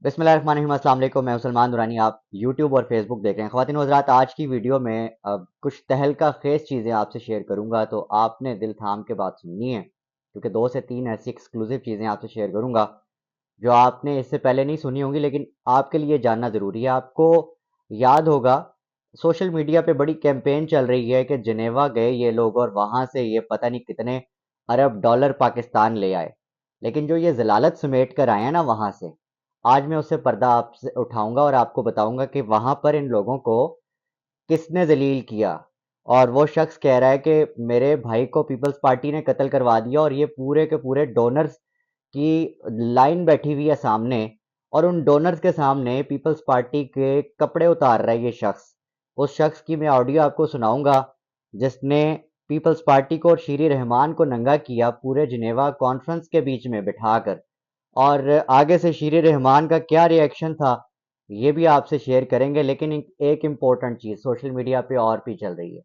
بسم اللہ الرحمن الرحیم، السلام علیکم، میں سلمان دورانی، آپ یوٹیوب اور فیس بک دیکھ رہے ہیں۔ خواتین و حضرات، آج کی ویڈیو میں کچھ تہلکہ خیز چیزیں آپ سے شیئر کروں گا، تو آپ نے دل تھام کے بات سننی ہے، کیونکہ 2 سے 3 ایسی ایکسکلوزیو چیزیں آپ سے شیئر کروں گا جو آپ نے اس سے پہلے نہیں سنی ہوں گی، لیکن آپ کے لیے جاننا ضروری ہے۔ آپ کو یاد ہوگا سوشل میڈیا پہ بڑی کیمپین چل رہی ہے کہ جنیوا گئے یہ لوگ اور وہاں سے یہ پتہ نہیں کتنے ارب ڈالر پاکستان لے آئے، لیکن جو یہ ضلالت سمیٹ کر آئے ہیں نا وہاں سے، آج میں اس سے پردہ آپ سے اٹھاؤں گا اور آپ کو بتاؤں گا کہ وہاں پر ان لوگوں کو کس نے ذلیل کیا۔ اور وہ شخص کہہ رہا ہے کہ میرے بھائی کو پیپلز پارٹی نے قتل کروا دیا، اور یہ پورے کے پورے ڈونرز کی لائن بیٹھی ہوئی ہے سامنے، اور ان ڈونرز کے سامنے پیپلز پارٹی کے کپڑے اتار رہا ہے یہ شخص۔ اس شخص کی میں آڈیو آپ کو سناؤں گا جس نے پیپلز پارٹی کو اور شیری رحمان کو ننگا کیا پورے جنیوا کانفرنس کے بیچ میں بٹھا کر، اور آگے سے شیری رحمان کا کیا ری ایکشن تھا یہ بھی آپ سے شیئر کریں گے۔ لیکن ایک امپورٹنٹ چیز سوشل میڈیا پہ اور بھی چل رہی ہے،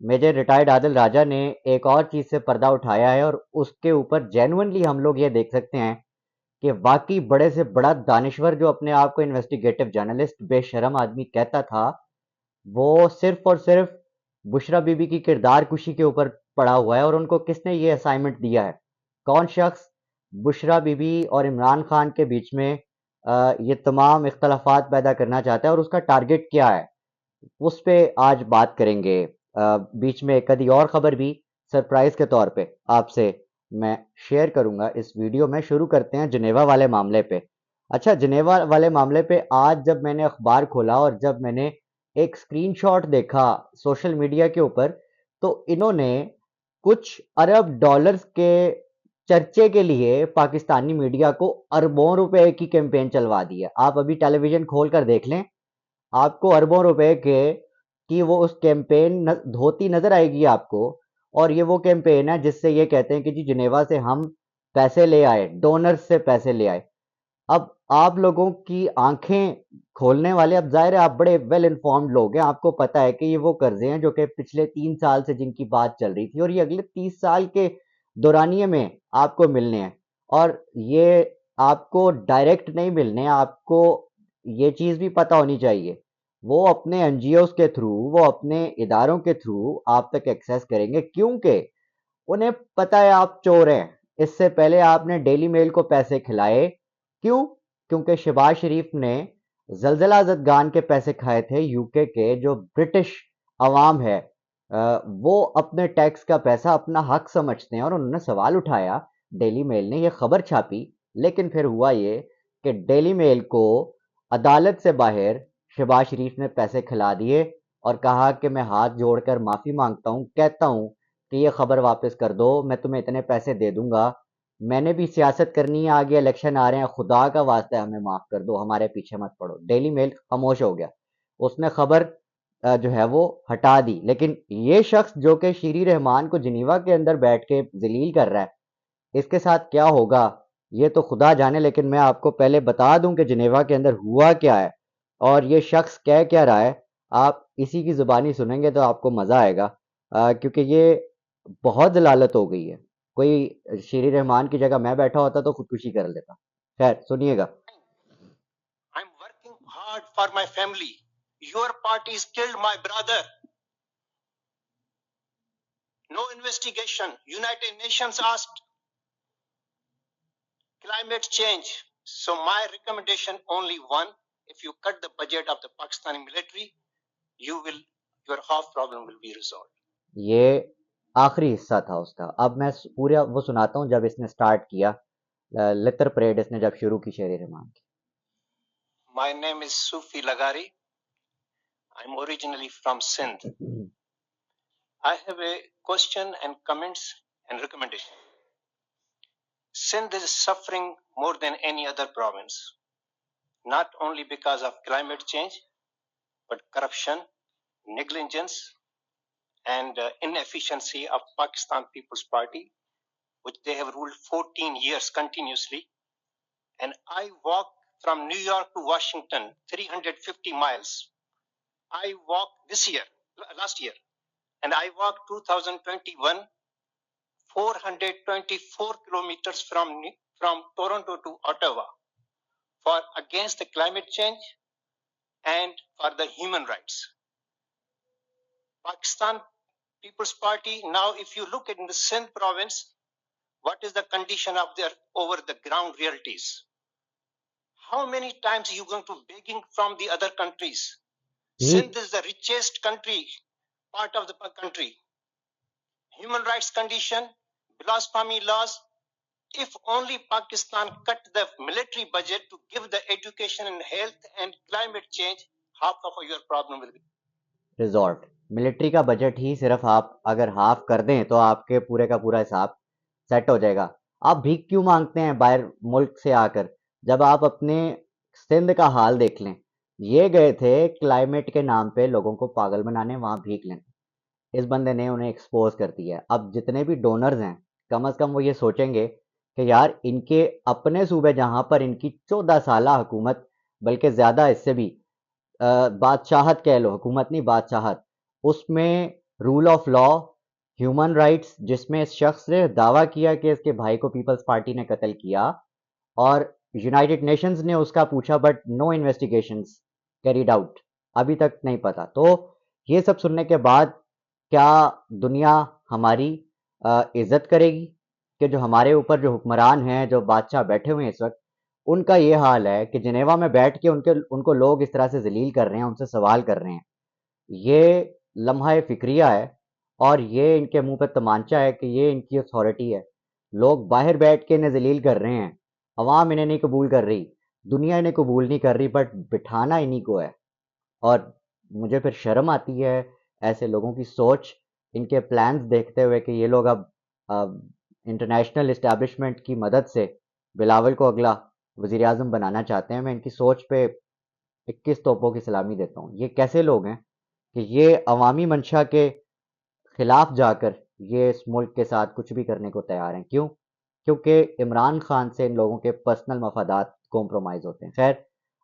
میجر ریٹائرڈ عادل راجہ نے ایک اور چیز سے پردہ اٹھایا ہے، اور اس کے اوپر جینونلی ہم لوگ یہ دیکھ سکتے ہیں کہ واقعی بڑے سے بڑا دانشور جو اپنے آپ کو انویسٹیگیٹو جرنلسٹ بے شرم آدمی کہتا تھا، وہ صرف اور صرف بشرا بی بی کی کردار کشی کے اوپر پڑا ہوا ہے۔ اور ان کو کس نے یہ اسائنمنٹ دیا ہے؟ کون شخص بشرا بی بی اور عمران خان کے بیچ میں یہ تمام اختلافات پیدا کرنا چاہتا ہے، اور اس کا ٹارگٹ کیا ہے؟ اس پہ آج بات کریں گے۔ بیچ میں کدی اور خبر بھی سرپرائز کے طور پہ آپ سے میں شیئر کروں گا اس ویڈیو میں۔ شروع کرتے ہیں جنیوا والے معاملے پہ۔ اچھا، جنیوا والے معاملے پہ آج جب میں نے اخبار کھولا اور جب میں نے ایک سکرین شاٹ دیکھا سوشل میڈیا کے اوپر، تو انہوں نے کچھ ارب ڈالرز کے چرچے کے لیے پاکستانی میڈیا کو اربوں روپے کی کیمپین چلوا دی ہے۔ آپ ابھی ٹیلی ویژن کھول کر دیکھ لیں، آپ کو اربوں روپے کی وہ اس کیمپین دھوتی نظر آئے گی آپ کو۔ اور یہ وہ کیمپین ہے جس سے یہ کہتے ہیں کہ جی جنیوا سے ہم پیسے لے آئے، ڈونرز سے پیسے لے آئے۔ اب آپ لوگوں کی آنکھیں کھولنے والے، اب ظاہر ہے آپ بڑے ویل انفارمڈ لوگ ہیں، آپ کو پتا ہے کہ یہ وہ قرضے ہیں جو کہ پچھلے 3 سال سے جن کی بات چل رہی تھی، اور یہ اگلے 30 سال کے دورانیے میں آپ کو ملنے ہیں، اور یہ آپ کو ڈائریکٹ نہیں ملنے، آپ کو یہ چیز بھی پتہ ہونی چاہیے وہ اپنے این جی اوز کے تھرو، وہ اپنے اداروں کے تھرو آپ تک ایکسیس کریں گے، کیونکہ انہیں پتہ ہے آپ چور ہیں۔ اس سے پہلے آپ نے ڈیلی میل کو پیسے کھلائے، کیوں؟ کیونکہ شہباز شریف نے زلزلہ زدگان کے پیسے کھائے تھے یو کے جو برٹش عوام ہے، وہ اپنے ٹیکس کا پیسہ اپنا حق سمجھتے ہیں، اور انہوں نے سوال اٹھایا، ڈیلی میل نے یہ خبر چھاپی، لیکن پھر ہوا یہ کہ ڈیلی میل کو عدالت سے باہر شہباز شریف نے پیسے کھلا دیے اور کہا کہ میں ہاتھ جوڑ کر معافی مانگتا ہوں، کہتا ہوں کہ یہ خبر واپس کر دو، میں تمہیں اتنے پیسے دے دوں گا، میں نے بھی سیاست کرنی ہے، آگے الیکشن آ رہے ہیں، خدا کا واسطہ ہے ہمیں معاف کر دو، ہمارے پیچھے مت پڑو۔ ڈیلی میل خاموش ہو گیا، اس نے خبر جو ہے وہ ہٹا دی۔ لیکن یہ شخص جو کہ شیری رحمان کو جنیوا کے اندر بیٹھ کے ذلیل کر رہا ہے، اس کے ساتھ کیا ہوگا یہ تو خدا جانے، لیکن میں آپ کو پہلے بتا دوں کہ جنیوا کے اندر ہوا کیا ہے اور یہ شخص کہہ کیا رہا ہے۔ آپ اسی کی زبانی سنیں گے تو آپ کو مزہ آئے گا، کیونکہ یہ بہت ضلالت ہو گئی ہے۔ کوئی شیری رحمان کی جگہ میں بیٹھا ہوتا تو خودکشی کر لیتا۔ خیر سنیے گا۔ I'm working hard for my family. Your parties killed my brother. No investigation. United Nations asked climate change. So my recommendation only one. If you cut the budget of the Pakistani military, your half problem will be resolved. یہ آخری حصہ تھا اس کا، اب میں پورا وہ سناتا ہوں جب اس نے سٹارٹ کیا، لتر پریڈ اس نے جب شروع کی شیری رحمان کی۔ My name is Sufi Lagari. I'm originally from Sindh. I have a question and comments and recommendation. Sindh is suffering more than any other province, not only because of climate change, but corruption, negligence, and inefficiency of Pakistan People's Party, which they have ruled 14 years continuously. And I walked from New York to Washington, 350 miles. I walked last year, and I walked 2021, 424 kilometers from Toronto to Ottawa for a against the climate change and for the human rights. Pakistan People's Party, now if you look at in the Sindh province, what is the condition of their over the ground realities? How many times are you going to begging from the other countries? ٹھیک Sindh is the richest country, part of the country. Human rights condition, blasphemy laws. If only Pakistan cut the military budget to give the education and health and climate change, half of your problem will be resolved. Military کا budget ہی صرف آپ اگر half کر دیں تو آپ کے پورے کا پورا حساب سیٹ ہو جائے گا. آپ بھیک کیوں مانگتے ہیں باہر ملک سے آ کر جب آپ اپنے سندھ کا حال دیکھ لیں؟ یہ گئے تھے کلائمیٹ کے نام پہ لوگوں کو پاگل بنانے، وہاں بھیک لیں. اس بندے نے انہیں ایکسپوز کر دیا ہے. اب جتنے بھی ڈونرز ہیں کم از کم وہ یہ سوچیں گے کہ یار ان کے اپنے صوبے جہاں پر ان کی 14 سالہ حکومت، بلکہ زیادہ اس سے بھی بادشاہت کہہ لو، حکومت نہیں بادشاہت، اس میں rule of law, human rights, جس میں اس شخص نے دعویٰ کیا کہ اس کے بھائی کو پیپلز پارٹی نے قتل کیا اور یونائٹڈ نیشنز نے اس کا پوچھا but no investigations carried out, ابھی تک نہیں پتا. تو یہ سب سننے کے بعد کیا دنیا ہماری عزت کرے گی کہ جو ہمارے اوپر جو حکمران ہیں، جو بادشاہ بیٹھے ہوئے ہیں اس وقت، ان کا یہ حال ہے کہ جنیوا میں بیٹھ کے ان کو لوگ اس طرح سے ذلیل کر رہے ہیں، ان سے سوال کر رہے ہیں. یہ لمحہ فکریہ ہے اور یہ ان کے منہ پہ تمانچہ ہے کہ یہ ان کی اتھارٹی ہے. لوگ باہر بیٹھ کے انہیں ذلیل کر رہے ہیں، عوام انہیں نہیں قبول کر رہی، دنیا انہیں قبول نہیں کر رہی، بٹ بٹھانا انہیں کو ہے. اور مجھے پھر شرم آتی ہے ایسے لوگوں کی سوچ، ان کے پلانز دیکھتے ہوئے کہ یہ لوگ اب انٹرنیشنل اسٹیبلشمنٹ کی مدد سے بلاول کو اگلا وزیر اعظم بنانا چاہتے ہیں. میں ان کی سوچ پہ 21 توپوں کی سلامی دیتا ہوں. یہ کیسے لوگ ہیں کہ یہ عوامی منشا کے خلاف جا کر یہ اس ملک کے ساتھ کچھ بھی کرنے کو تیار ہیں؟ کیوں؟ کیونکہ عمران خان سے ان لوگوں کے پرسنل مفادات کمپرومائز ہوتے ہیں. خیر،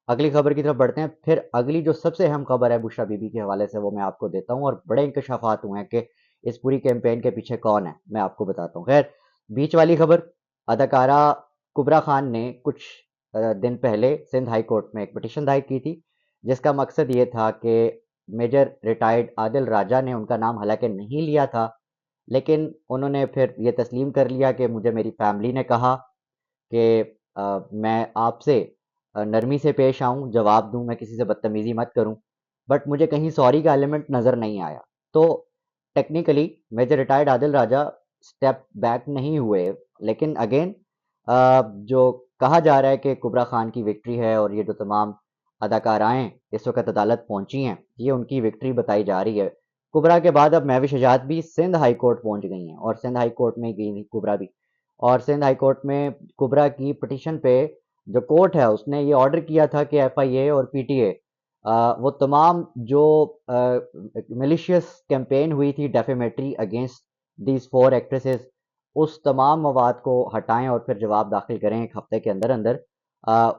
اگلی خبر کی طرف بڑھتے ہیں. پھر اگلی جو سب سے اہم خبر ہے بشرا بی بی کے حوالے سے، وہ میں آپ کو دیتا ہوں، اور بڑے انکشافات ہوئے ہیں کہ اس پوری کیمپین کے پیچھے کون ہے، میں آپ کو بتاتا ہوں. خیر، بیچ والی خبر، اداکارہ کبرا خان نے کچھ دن پہلے سندھ ہائی کورٹ میں ایک پٹیشن دائر کی تھی جس کا مقصد یہ تھا کہ میجر ریٹائرڈ عادل راجہ نے ان کا نام حالانکہ نہیں لیا تھا، لیکن انہوں نے پھر یہ تسلیم کر لیا کہ مجھے میری فیملی نے کہا کہ میں آپ سے نرمی سے پیش آؤں، جواب دوں، میں کسی سے بدتمیزی مت کروں، بٹ مجھے کہیں سوری کا ایلیمنٹ نظر نہیں آیا. تو ٹیکنیکلی میجر ریٹائرڈ عادل راجہ سٹیپ بیک نہیں ہوئے، لیکن اگین جو کہا جا رہا ہے کہ کبرا خان کی وکٹری ہے اور یہ جو تمام اداکارائیں اس وقت عدالت پہنچی ہیں یہ ان کی وکٹری بتائی جا رہی ہے. کبرا کے بعد اب مہوش حجات بھی سندھ ہائی کورٹ پہنچ گئی ہیں، اور سندھ ہائی کورٹ میں گئی تھی کبرا بھی، اور سندھ ہائی کورٹ میں کبرا کی پٹیشن پہ جو کورٹ ہے اس نے یہ آرڈر کیا تھا کہ ایف آئی اے اور پی ٹی اے وہ تمام جو ملیشیس کیمپین ہوئی تھی ڈیفیمیٹری اگینسٹ دیز 4 ایکٹریسز، اس تمام مواد کو ہٹائیں اور پھر جواب داخل کریں 1 ہفتے کے اندر اندر.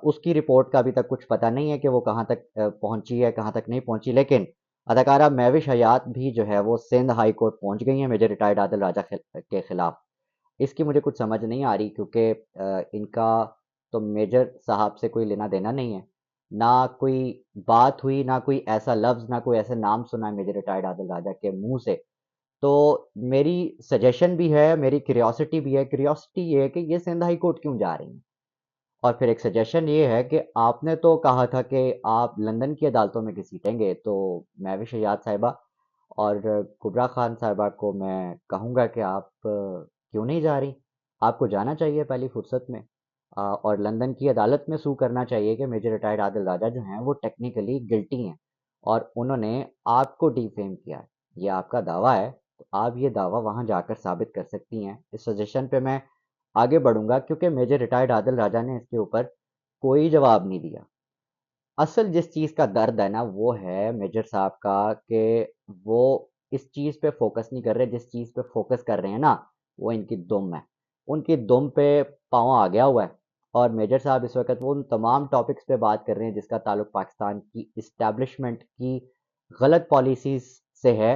اس کی رپورٹ کا ابھی تک کچھ پتہ نہیں ہے کہ وہ کہاں تک پہنچی ہے، کہاں تک نہیں پہنچی، لیکن اداکارہ مہوش حیات بھی جو ہے وہ سندھ ہائی کورٹ پہنچ گئی ہیں میجر ریٹائرڈ عادل راجہ کے خلاف. اس کی مجھے کچھ سمجھ نہیں آ رہی کیونکہ ان کا تو میجر صاحب سے کوئی لینا دینا نہیں ہے، نہ کوئی بات ہوئی، نہ کوئی ایسا لفظ، نہ کوئی ایسا نام سنا ہے میجر ریٹائرڈ عادل راجہ کے منہ سے. تو میری سجیشن بھی ہے، میری کیوریوسٹی بھی ہے. کیوریوسٹی یہ ہے کہ یہ سندھ ہائی کورٹ کیوں جا رہی ہیں، اور پھر ایک سجیشن یہ ہے کہ آپ نے تو کہا تھا کہ آپ لندن کی عدالتوں میں گھسیٹیں گے، تو مہوش حیات صاحبہ اور کبرا خان صاحبہ کو میں کہوں گا کہ آپ کیوں نہیں جا رہی؟ آپ کو جانا چاہیے پہلی فرصت میں، اور لندن کی عدالت میں سو کرنا چاہیے کہ میجر ریٹائرڈ عادل راجہ جو ہیں وہ ٹیکنیکلی گلٹی ہیں اور انہوں نے آپ کو ڈی فیم کیا ہے. یہ آپ کا دعویٰ ہے تو آپ یہ دعویٰ وہاں جا کر ثابت کر سکتی ہیں. اس سجیشن پہ میں آگے بڑھوں گا کیونکہ میجر ریٹائرڈ عادل راجہ نے اس کے اوپر کوئی جواب نہیں دیا. اصل جس چیز کا درد ہے نا وہ ہے میجر صاحب کا کہ وہ اس چیز پہ فوکس نہیں کر رہے. جس چیز پہ فوکس کر رہے ہیں نا وہ ان کی دم ہے، ان کی دم پہ پاؤں آ گیا ہوا ہے. اور میجر صاحب اس وقت وہ ان تمام ٹاپکس پہ بات کر رہے ہیں جس کا تعلق پاکستان کی اسٹیبلشمنٹ کی غلط پالیسیز سے ہے،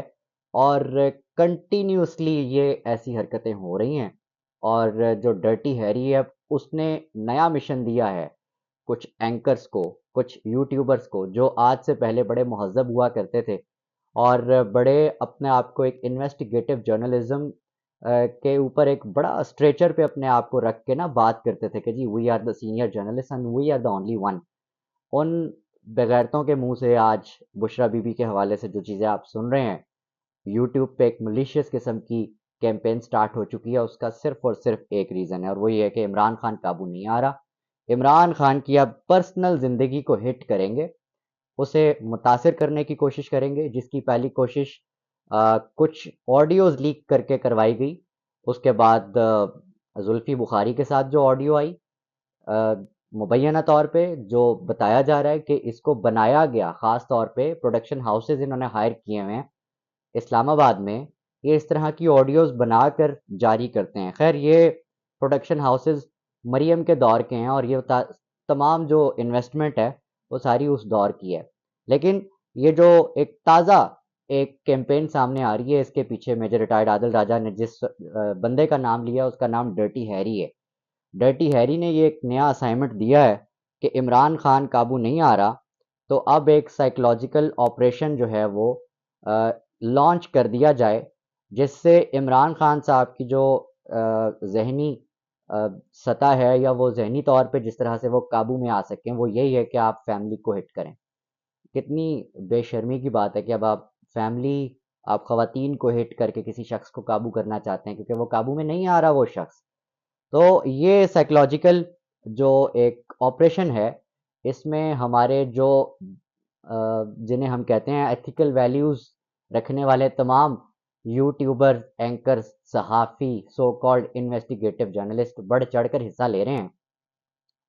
اور کنٹینیوسلی یہ ایسی حرکتیں ہو رہی ہیں. اور جو ڈرٹی ہیری ہے اس نے نیا مشن دیا ہے کچھ اینکرز کو، کچھ یوٹیوبرز کو جو آج سے پہلے بڑے مہذب ہوا کرتے تھے اور بڑے اپنے آپ کو ایک انویسٹیگیٹو جرنلزم کے اوپر ایک بڑا اسٹریچر پہ اپنے آپ کو رکھ کے نا بات کرتے تھے کہ جی we are the senior journalist and we are the only one. ان بغیرتوں کے منہ سے آج بشرا بی بی کے حوالے سے جو چیزیں آپ سن رہے ہیں، یوٹیوب پہ ایک ملیشیس قسم کی کیمپین سٹارٹ ہو چکی ہے. اس کا صرف اور صرف ایک ریزن ہے اور وہ یہ ہے کہ عمران خان قابو نہیں آ رہا. عمران خان کی اب پرسنل زندگی کو ہٹ کریں گے، اسے متاثر کرنے کی کوشش کریں گے، جس کی پہلی کوشش کچھ آڈیوز لیک کر کے کروائی گئی. اس کے بعد زلفی بخاری کے ساتھ جو آڈیو آئی، مبینہ طور پہ جو بتایا جا رہا ہے کہ اس کو بنایا گیا خاص طور پہ پروڈکشن ہاؤسز انہوں نے ہائر کیے ہوئے ہیں اسلام آباد میں، یہ اس طرح کی آڈیوز بنا کر جاری کرتے ہیں. خیر یہ پروڈکشن ہاؤسز مریم کے دور کے ہیں اور یہ تمام جو انویسٹمنٹ ہے وہ ساری اس دور کی ہے. لیکن یہ جو ایک تازہ ایک کیمپین سامنے آ رہی ہے، اس کے پیچھے میجر ریٹائرڈ عادل راجہ نے جس بندے کا نام لیا اس کا نام ڈرٹی ہیری ہے. ڈرٹی ہیری نے یہ ایک نیا اسائنمنٹ دیا ہے کہ عمران خان قابو نہیں آ رہا، تو اب ایک سائیکلوجیکل آپریشن جو ہے وہ لانچ کر دیا جائے، جس سے عمران خان صاحب کی جو ذہنی سطح ہے یا وہ ذہنی طور پہ جس طرح سے وہ قابو میں آ سکیں، وہ یہی ہے کہ آپ فیملی کو ہٹ کریں. کتنی بے شرمی کی بات ہے کہ اب آپ فیملی، آپ خواتین کو ہٹ کر کے کسی شخص کو قابو کرنا چاہتے ہیں کیونکہ وہ قابو میں نہیں آ رہا وہ شخص. تو یہ سائیکلوجیکل جو ایک آپریشن ہے، اس میں ہمارے جو جنہیں ہم کہتے ہیں ایتھیکل ویلیوز رکھنے والے تمام یوٹیوبر، اینکر، صحافی، سو کالڈ انویسٹیگیٹو جرنلسٹ بڑھ چڑھ کر حصہ لے رہے ہیں.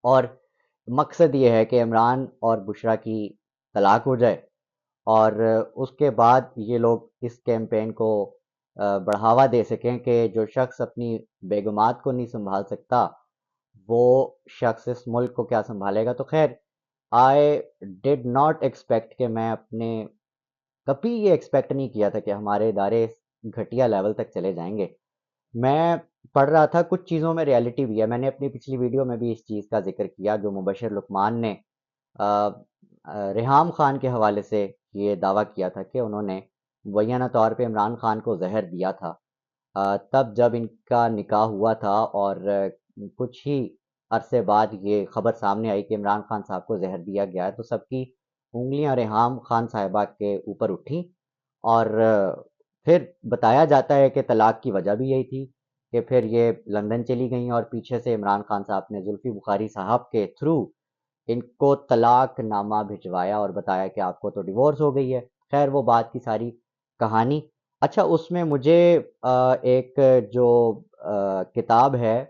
اور مقصد یہ ہے کہ عمران اور بشرا کی طلاق ہو جائے اور اس کے بعد یہ لوگ اس کیمپین کو بڑھاوا دے سکیں کہ جو شخص اپنی بیگمات کو نہیں سنبھال سکتا وہ شخص اس ملک کو کیا سنبھالے گا. تو خیر آئی ڈڈ ناٹ ایکسپیکٹ کہ میں کبھی یہ ایکسپیکٹ نہیں کیا تھا کہ ہمارے ادارے اس گھٹیا لیول تک چلے جائیں گے. میں پڑھ رہا تھا کچھ چیزوں میں ریالٹی بھی ہے. میں نے اپنی پچھلی ویڈیو میں بھی اس چیز کا ذکر کیا جو مبشر لقمان نے ریحام خان کے حوالے سے یہ دعویٰ کیا تھا کہ انہوں نے مبینہ طور پہ عمران خان کو زہر دیا تھا. تب جب ان کا نکاح ہوا تھا اور کچھ ہی عرصے بعد یہ خبر سامنے آئی کہ عمران خان صاحب کو زہر دیا گیا ہے، تو سب کی انگلیاں ریحام خان صاحبہ کے اوپر اٹھیں اور پھر بتایا جاتا ہے کہ طلاق کی وجہ بھی یہی تھی کہ پھر یہ لندن چلی گئیں اور پیچھے سے عمران خان صاحب نے زلفی بخاری صاحب کے تھرو ان کو طلاق نامہ بھجوایا اور بتایا کہ آپ کو تو ڈیورس ہو گئی ہے. خیر وہ بات کی ساری کہانی. اچھا اس میں مجھے ایک جو کتاب ہے،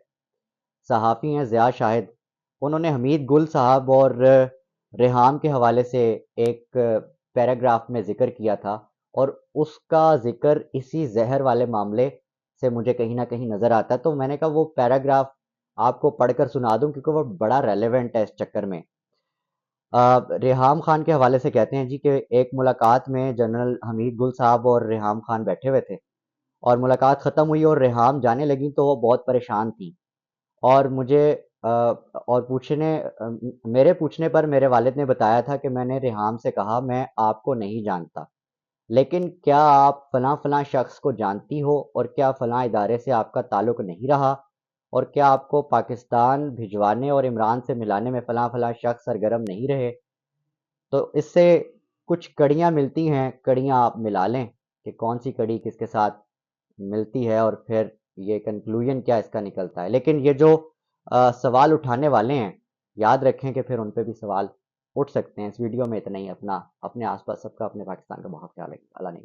صحافی ہیں ضیاء شاہد، انہوں نے حمید گل صاحب اور ریحام کے حوالے سے ایک پیراگراف میں ذکر کیا تھا اور اس کا ذکر اسی زہر والے معاملے سے مجھے کہیں نہ کہیں نظر آتا ہے. تو میں نے کہا وہ پیراگراف آپ کو پڑھ کر سنا دوں کیونکہ وہ بڑا ریلیونٹ ہے اس چکر میں. ریحام خان کے حوالے سے کہتے ہیں جی کہ ایک ملاقات میں جنرل حمید گل صاحب اور ریحام خان بیٹھے ہوئے تھے اور ملاقات ختم ہوئی اور ریحام جانے لگیں تو وہ بہت پریشان تھیں اور مجھے اور میرے پوچھنے پر میرے والد نے بتایا تھا کہ میں نے ریحام سے کہا میں آپ کو نہیں جانتا، لیکن کیا آپ فلاں فلاں شخص کو جانتی ہو اور کیا فلاں ادارے سے آپ کا تعلق نہیں رہا اور کیا آپ کو پاکستان بھجوانے اور عمران سے ملانے میں فلاں فلاں شخص سرگرم نہیں رہے. تو اس سے کچھ کڑیاں ملتی ہیں، کڑیاں آپ ملا لیں کہ کون سی کڑی کس کے ساتھ ملتی ہے اور پھر یہ کنکلوژن کیا اس کا نکلتا ہے. لیکن یہ جو سوال اٹھانے والے ہیں یاد رکھیں کہ پھر ان پہ بھی سوال اٹھ سکتے ہیں. اس ویڈیو میں اتنا ہی. اپنے آس پاس سب کا، اپنے پاکستان کا بہت خیال رکھیں. اللہ نے